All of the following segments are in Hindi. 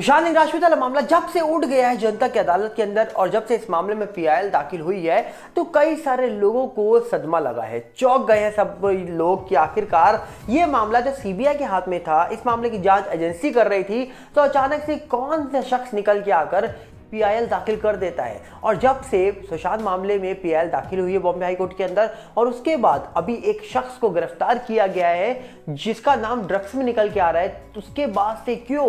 सुशांत सिंह राजपूत वाला मामला जब से उठ गया है जनता की अदालत के अंदर और जब से इस मामले में पीआईएल दाखिल हुई है तो कई सारे लोगों को सदमा लगा है। चौंक गए हैं सब लोग कि आखिरकार ये मामला जो सीबीआई के हाथ में था, इस मामले की जांच एजेंसी कर रही थी, तो अचानक से कौन सा शख्स निकल के आकर पीआईएल दाखिल कर देता है। और जब से सुशांत मामले में पीआईएल दाखिल हुई है बॉम्बे हाई कोर्ट के अंदर और उसके बाद अभी एक शख्स को गिरफ्तार किया गया है जिसका नाम ड्रग्स में निकल के आ रहा है, तो उसके बाद से क्यों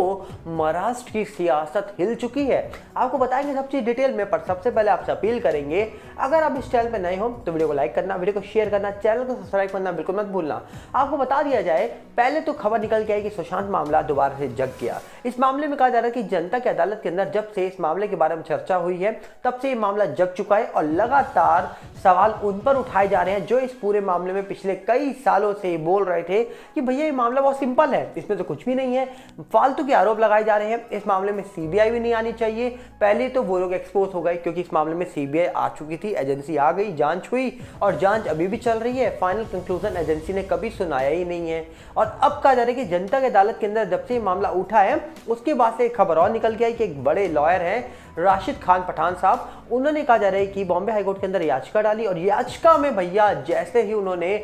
महाराष्ट्र की सियासत हिल चुकी है आपको बताएंगे सब चीज डिटेल में। पर सबसे पहले आपसे अपील करेंगे, अगर आप इस चैनल पर नए हो तो वीडियो को लाइक करना, वीडियो को शेयर करना, चैनल को सब्सक्राइब करना बिल्कुल मत भूलना। आपको बता दिया जाए, पहले तो खबर निकल के आई कि सुशांत मामला दोबारा से जग गया। इस मामले में कहा जा रहा है कि जनता की अदालत के अंदर जब से इस मामले के बारे में चर्चा हुई है तब से ये मामला जग चुका है और लगातार सवाल उन पर उठाए जा रहे हैं जो इस पूरे मामले में पिछले कई सालों से बोल रहे थे कि भैया ये मामला बहुत सिंपल है, इसमें तो कुछ भी नहीं है। फालतू के आरोप लगाए जा रहे हैं, इस मामले में सीबीआई भी नहीं आनी चाहिए। पहले तो वो लोग एक्सपोज हो गए क्योंकि इस मामले में सीबीआई आ चुकी थी, एजेंसी आ गई, जांच हुई और जांच अभी भी चल रही है। फाइनल कंक्लूजन एजेंसी ने कभी सुनाया ही नहीं है। और अब कहा जा रहा है कि जनता की अदालत के अंदर जब से मामला उठा है उसके बाद से एक खबर और निकल के आई कि एक बड़े लॉयर हैं राशिद खान पठान साहब, उन्होंने कहा जा रहा है कि बॉम्बे हाईकोर्ट के अंदर याचिका डाली और याचिका में भैया जैसे ही उन्होंने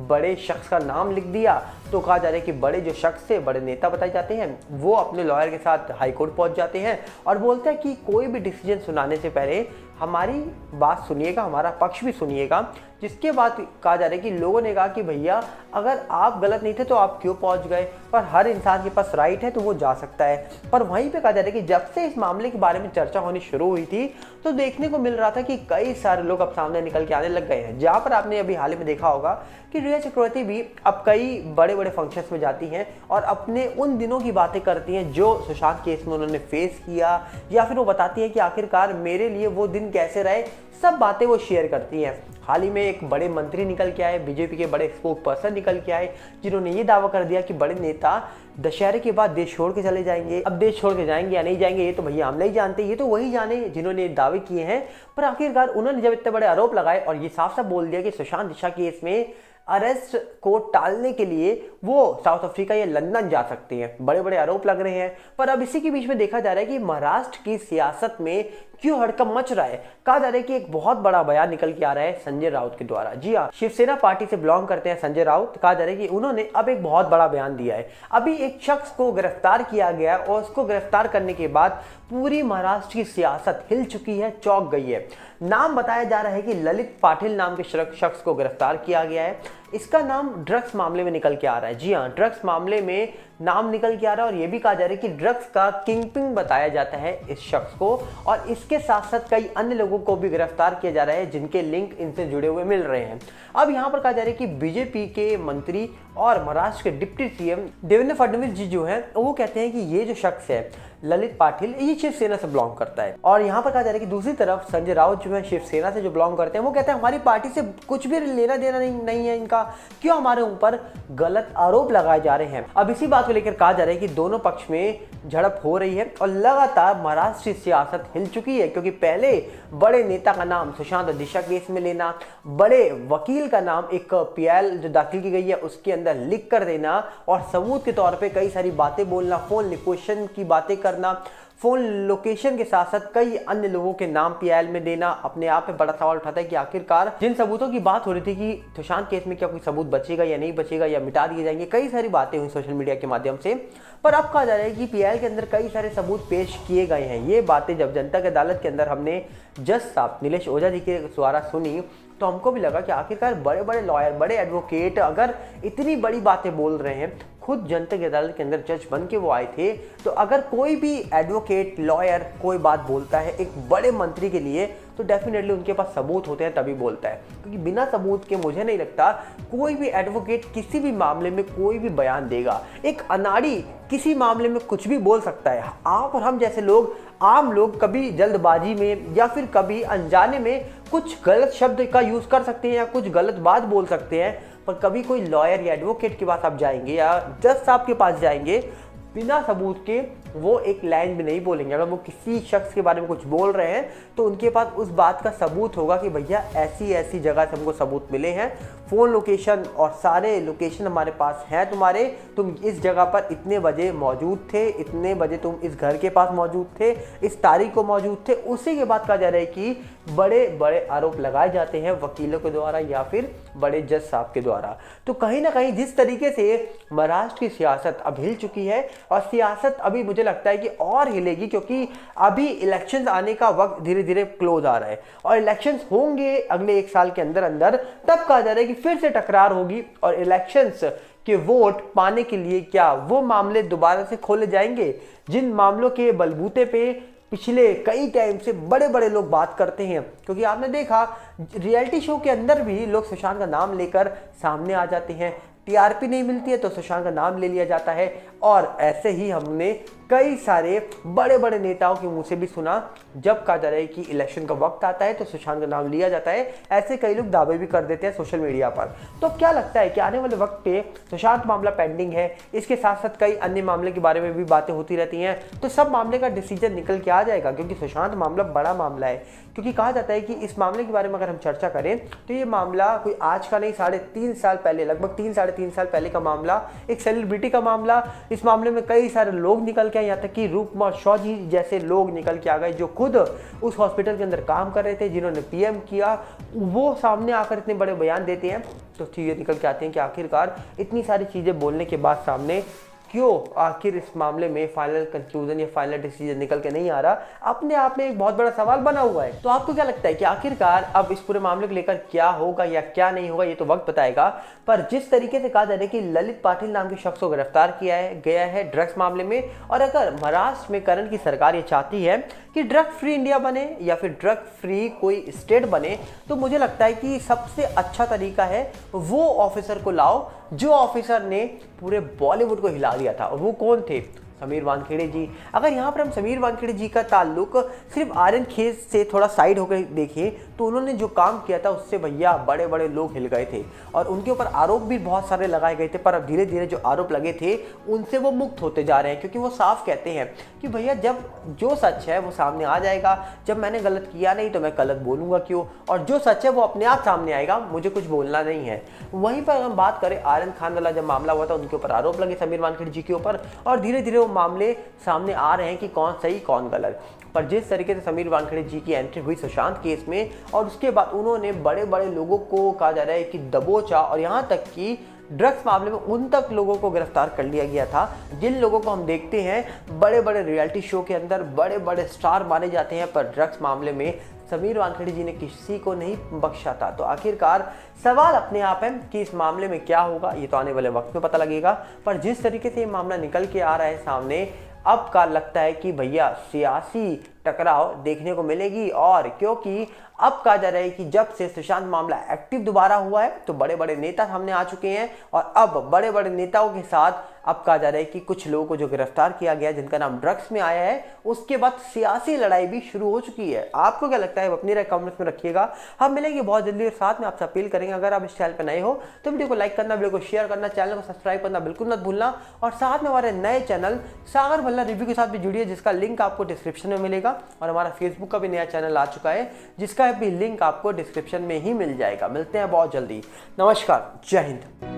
बड़े शख्स का नाम लिख दिया तो कहा जा रहा है कि बड़े जो शख्स से बड़े नेता बताए जाते हैं वो अपने लॉयर के साथ हाईकोर्ट पहुंच जाते हैं और बोलते हैं कि कोई भी डिसीजन सुनाने से पहले हमारी बात सुनिएगा, हमारा पक्ष भी सुनिएगा। जिसके बाद कहा जा रहा है कि लोगों ने कहा कि भैया अगर आप गलत नहीं थे तो आप क्यों पहुंच गए, पर हर इंसान के पास राइट है तो वो जा सकता है। पर वहीं पे कहा जा रहा है कि जब से इस मामले के बारे में चर्चा होनी शुरू हुई थी तो देखने को मिल रहा था कि कई सारे लोग अब सामने निकल के आने लग गए हैं। जहां पर आपने अभी हाल ही में देखा होगा कि रिया चक्रवर्ती भी अब कई बड़े बड़े फंक्शंस में जाती हैं और अपने उन दिनों की बातें करती हैं जो सुशांत केस में उन्होंने फेस किया, या फिर वो बताती हैं कि आखिरकार मेरे लिए वो दिन कैसे रहे, सब बातें वो शेयर करती हैं। हाल ही में एक बड़े मंत्री निकल के आए, बीजेपी के बड़े स्पोक पर्सन निकल के आए जिन्होंने ये दावा कर दिया कि बड़े नेता दशहरे के बाद देश छोड़ के चले जाएंगे। अब देश छोड़ के जाएंगे या नहीं जाएंगे ये तो भैया हम नहीं जानते, ये तो वही जाने जिन्होंने दावे किए हैं। पर आखिरकार उन्होंने जब इतने बड़े आरोप लगाए और ये साफ साफ बोल दिया कि सुशांत दिशा केस में अरेस्ट को टालने के लिए वो साउथ अफ्रीका या लंदन जा सकते हैं, बड़े बड़े आरोप लग रहे हैं। पर अब इसी के बीच में देखा जा रहा है कि महाराष्ट्र की सियासत में क्यों हड़कंप मच रहा है। कहा जा रहा है कि एक बहुत बड़ा बयान निकल के आ रहा है संजय राउत के द्वारा। जी हाँ, शिवसेना पार्टी से बिलोंग करते हैं संजय राउत। कहा जा रहा है कि उन्होंने अब एक बहुत बड़ा बयान दिया है। अभी एक शख्स को गिरफ्तार किया गया और उसको गिरफ्तार करने के बाद पूरी महाराष्ट्र की सियासत हिल चुकी है, चौंक गई है। नाम बताया जा रहा है कि ललित पाटिल नाम के शख्स को गिरफ्तार किया गया है। इसका नाम ड्रग्स मामले में निकल के आ रहा है। जी हाँ, ड्रग्स मामले में नाम निकल के आ रहा है और यह भी कहा जा रहा है कि ड्रग्स का किंगपिन बताया जाता है इस शख्स को और इसके साथ साथ कई अन्य लोगों को भी गिरफ्तार किया जा रहा है जिनके लिंक इनसे जुड़े हुए मिल रहे हैं। अब यहां पर कहा जा रहा है कि बीजेपी के मंत्री और महाराष्ट्र के डिप्टी सीएम देवेंद्र फडणवीस जी जो हैं वो कहते हैं कि ये जो शख्स है ललित पाटिल ये शिवसेना से बिलोंग करता है। और यहाँ पर कहा जा रहा है कि दूसरी तरफ संजय राउत जो है शिवसेना से जो बिलोंग करते हैं वो कहते हैं हमारी पार्टी से कुछ भी लेना देना नहीं है इनका, क्यों हमारे ऊपर गलत आरोप लगाए जा रहे हैं। अब इसी बात को लेकर कहा जा रहा है कि दोनों पक्ष में झड़प हो रही है और लगातार महाराष्ट्र की सियासत हिल चुकी है क्योंकि पहले बड़े नेता का नाम सुशांत दिशा केस में लेना, बड़े वकील का नाम एक पीआईएल जो दाखिल की गई है उसके अंदर लिख कर देना और सबूत के तौर पे कई सारी बातें बोलना, फोन लोकेशन की बातें करना, फोन लोकेशन के साथ साथ कई अन्य लोगों के नाम पीआईएल में देना अपने आप में बड़ा सवाल उठाता है कि आखिरकार जिन सबूतों की बात हो रही थी कि सुशांत केस में क्या कोई सबूत बचेगा या नहीं बचेगा या मिटा दिए जाएंगे, कई सारी बातें हुई सोशल मीडिया के माध्यम से। पर अब कहा जा रहा है कि पीआईएल के अंदर कई सारे सबूत पेश किए गए हैं। ये बातें जब जनता की अदालत के अंदर हमने जज साहब नीलेश ओझा जी के द्वारा सुनी तो हमको भी लगा कि आखिरकार बड़े बड़े लॉयर, बड़े एडवोकेट अगर इतनी बड़ी बातें बोल रहे हैं, खुद जनता की अदालत के अंदर जज बन के वो आए थे, तो अगर कोई भी एडवोकेट लॉयर कोई बात बोलता है एक बड़े मंत्री के लिए तो डेफिनेटली उनके पास सबूत होते हैं तभी बोलता है, क्योंकि बिना सबूत के मुझे नहीं लगता कोई भी एडवोकेट किसी भी मामले में कोई भी बयान देगा। एक अनाड़ी किसी मामले में कुछ भी बोल सकता है। आप और हम जैसे लोग, आम लोग कभी जल्दबाजी में या फिर कभी अनजाने में कुछ गलत शब्द का यूज कर सकते हैं या कुछ गलत बात बोल सकते हैं, पर कभी कोई लॉयर या एडवोकेट के पास आप जाएंगे या जज साहब के पास जाएंगे बिना सबूत के वो एक लाइन भी नहीं बोलेंगे। अगर वो किसी शख्स के बारे में कुछ बोल रहे हैं तो उनके पास उस बात का सबूत होगा कि भैया ऐसी ऐसी जगह से हमको सबूत मिले हैं, फ़ोन लोकेशन और सारे लोकेशन हमारे पास हैं तुम्हारे, तुम इस जगह पर इतने बजे मौजूद थे, इतने बजे तुम इस घर के पास मौजूद थे, इस तारीख को मौजूद थे। उसी के बाद कहा जा रहा है कि बड़े बड़े आरोप लगाए जाते हैं वकीलों के द्वारा या फिर बड़े जज साहब के द्वारा। तो कहीं ना कहीं जिस तरीके से महाराष्ट्र की सियासत अब हिल चुकी है और सियासत अभी मुझे लगता है कि और हिलेगी, क्योंकि अभी इलेक्शंस आने का वक्त धीरे धीरे क्लोज आ रहा है और इलेक्शंस होंगे अगले 1 साल के अंदर अंदर। तब कहा जा रहा है कि फिर से टकरार होगी और इलेक्शंस के वोट पाने के लिए क्या वो मामले दोबारा से खोले जाएंगे जिन मामलों के बलबूते पे पिछले कई टाइम से बड़े बड़े लोग बात करते हैं। क्योंकि आपने देखा रियलिटी शो के अंदर भी लोग सुशांत का नाम लेकर सामने आ जाते हैं, टीआरपी नहीं मिलती है तो सुशांत का नाम ले लिया जाता है। और ऐसे ही हमने कई सारे बड़े बड़े नेताओं के मुंह से भी सुना, जब कहा जा रहा है कि इलेक्शन का वक्त आता है तो सुशांत का नाम लिया जाता है। ऐसे कई लोग दावे भी कर देते हैं सोशल मीडिया पर। तो क्या लगता है कि आने वाले वक्त पे सुशांत मामला पेंडिंग है, इसके साथ साथ कई अन्य मामले के बारे में भी बातें होती रहती हैं, तो सब मामले का डिसीजन निकल के आ जाएगा? क्योंकि सुशांत मामला बड़ा मामला है, क्योंकि कहा जाता है कि इस मामले के बारे में अगर हम चर्चा करें तो ये मामला कोई आज का नहीं, 3.5 साल पहले, लगभग 3-3.5 साल पहले का मामला, एक सेलिब्रिटी का मामला। इस मामले में कई सारे लोग निकल के आए, यहाँ तक कि रूपमा शॉ जी जैसे लोग निकल के आ गए जो खुद उस हॉस्पिटल के अंदर काम कर रहे थे, जिन्होंने पीएम किया, वो सामने आकर इतने बड़े बयान देते हैं। तो चीज़ें निकल के आती हैं कि आखिरकार इतनी सारी चीज़ें बोलने के बाद सामने क्यों आखिर इस मामले में फाइनल कंक्लूजन या फाइनल डिसीजन निकल के नहीं आ रहा, अपने आप में एक बहुत बड़ा सवाल बना हुआ है। तो आपको क्या लगता है कि आखिरकार अब इस पूरे मामले को लेकर क्या होगा या क्या नहीं होगा, ये तो वक्त बताएगा। पर जिस तरीके से कहा जा रहा है कि ललित पाटिल नाम के शख्स को गिरफ्तार किया गया है ड्रग्स मामले में, और अगर महाराष्ट्र में करण की सरकार ये चाहती है कि ड्रग फ्री इंडिया बने या फिर ड्रग फ्री कोई स्टेट बने, तो मुझे लगता है कि सबसे अच्छा तरीका है वो ऑफिसर को लाओ जो ऑफिसर ने पूरे बॉलीवुड को हिला दिया था। और वो कौन थे? समीर वानखेड़े जी। अगर यहाँ पर हम समीर वानखेड़े जी का ताल्लुक सिर्फ आर्यन खेत से थोड़ा साइड होकर देखें तो उन्होंने जो काम किया था उससे भैया बड़े बड़े लोग हिल गए थे और उनके ऊपर आरोप भी बहुत सारे लगाए गए थे। पर अब धीरे धीरे जो आरोप लगे थे उनसे वो मुक्त होते जा रहे हैं, क्योंकि वो साफ कहते हैं कि भैया जब जो सच है वो सामने आ जाएगा, जब मैंने गलत किया नहीं तो मैं गलत बोलूँगा क्यों, और जो सच है वो अपने आप सामने आएगा, मुझे कुछ बोलना नहीं है। वहीं पर हम बात करें आर्यन खान वाला जब मामला हुआ था, उनके ऊपर आरोप लगे समीर वानखेड़े जी के ऊपर, और धीरे धीरे वो मामले सामने आ रहे हैं कि कौन सही कौन गलत। पर जिस तरीके से समीर वानखेड़े जी की एंट्री हुई सुशांत केस में और उसके बाद उन्होंने बड़े बड़े लोगों को कहा जा रहा है कि दबोचा, और यहाँ तक कि ड्रग्स मामले में उन तक लोगों को गिरफ्तार कर लिया गया था जिन लोगों को हम देखते हैं बड़े बड़े रियलिटी शो के अंदर बड़े बड़े स्टार माने जाते हैं, पर ड्रग्स मामले में समीर वानखेड़े जी ने किसी को नहीं बख्शा था। तो आखिरकार सवाल अपने आप है कि इस मामले में क्या होगा, ये तो आने वाले वक्त में पता लगेगा। पर जिस तरीके से ये मामला निकल के आ रहा है सामने, अब का लगता है कि भैया सियासी टकराव देखने को मिलेगी। और क्योंकि अब कहा जा रहा है कि जब से सुशांत मामला एक्टिव दोबारा हुआ है तो बड़े बड़े नेता सामने आ चुके हैं, और अब बड़े बड़े नेताओं के साथ अब कहा जा रहा है कि कुछ लोगों को जो गिरफ्तार किया गया जिनका नाम ड्रग्स में आया है, उसके बाद सियासी लड़ाई भी शुरू हो चुकी है। आपको क्या लगता है अपनी राय कमेंट्स में रखिएगा। हम मिलेंगे बहुत जल्दी और साथ में आपसे अपील करेंगे अगर आप इस चैनल पर नए हो तो वीडियो को लाइक करना, वीडियो को शेयर करना, चैनल को सब्सक्राइब करना बिल्कुल मत भूलना, और साथ में हमारे नए चैनल सागर भल्ला रिव्यू के साथ भी जुड़िए जिसका लिंक आपको डिस्क्रिप्शन में मिलेगा, और हमारा फेसबुक का भी नया चैनल आ चुका है जिसका भी लिंक आपको डिस्क्रिप्शन में ही मिल जाएगा। मिलते हैं बहुत जल्दी। नमस्कार, जय हिंद।